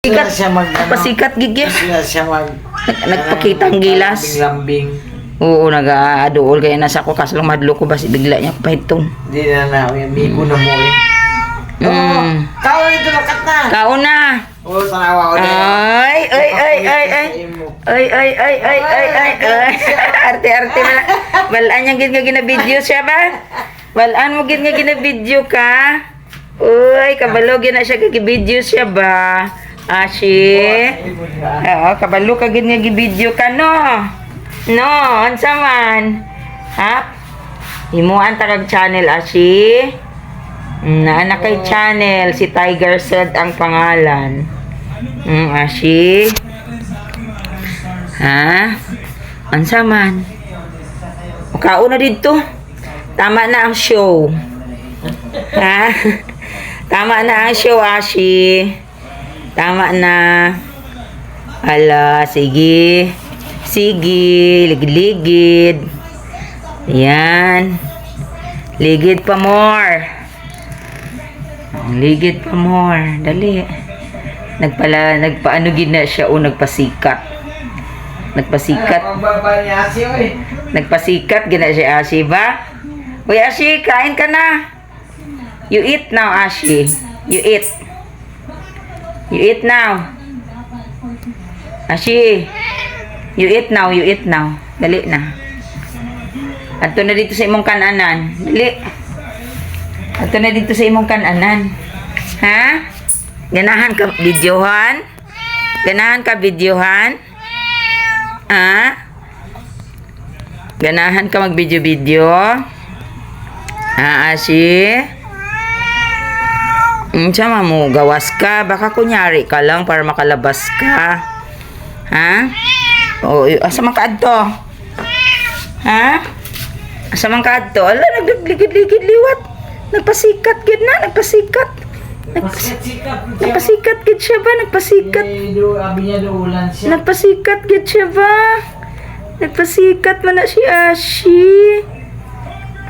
Pasikat. Pasikat gigi. Siya mag... Nagpakita ang gilas. Lambing. Oo, nag-adool kaya nasa ko kaso lang madlo ko basi bigla niya pahitong. Hindi na amigo na mo eh. Kaon ito lakat na. Kaon na. Oo, tanawa ko din. Ay. Arte-arte na. Balaan niya gid nga gina-video siya ba? Balaan mo gid nga gina-video ka. Uy, kabalo gid na siya gigi-video siya ba? Ashi. Oo, kabalo ka gid nga gi-video ka no. No, unsa man? Ha? Himuan ta kag channel Ashi. Na kay channel si Tiger Said ang pangalan. Ashi. Ha? Unsa man? Mukao na dito. Tama na ang show. Ha? Tama na ang show, Ashi. Tama na. Ala, sige. Sige, ligid-ligid. Yan. Ligid pa more. Ligid pa more. Dali. Nagpaano gid na siya o nagpasikat. Nagpasikat. Nagpasikat gid na siya, Ashi ba? Uy, Ashi, kain ka na. You eat now, Ashi. You eat. You eat now. Ashi. You eat now, you eat now. Dali na. Adto na dito sa imong kananan. Dali. Adto na dito sa imong kananan. Ha? Ganahan ka videohan? Ganahan ka videohan? Ha? Ganahan ka mag-video-video? Ha, Ashi? Sama mo, gawas ka. Baka kunyari ka lang para makalabas ka. Ha? O, asa man kaadto? Ha? Asa man kaadto? Ala, nagligid-ligid liwat. Nagpasikat gid na, nagpasikat. Nagpasikat gid siya ba? Nagpasikat. Nagpasikat gid siya ba? Nagpasikat man na si Ashi.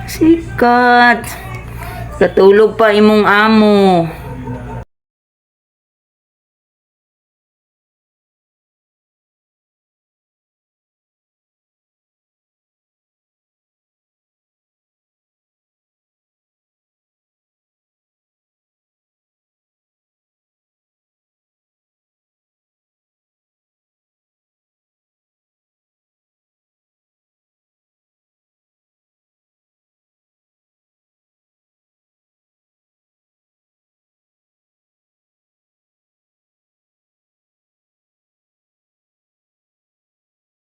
Sikat. Katulog pa imong amo.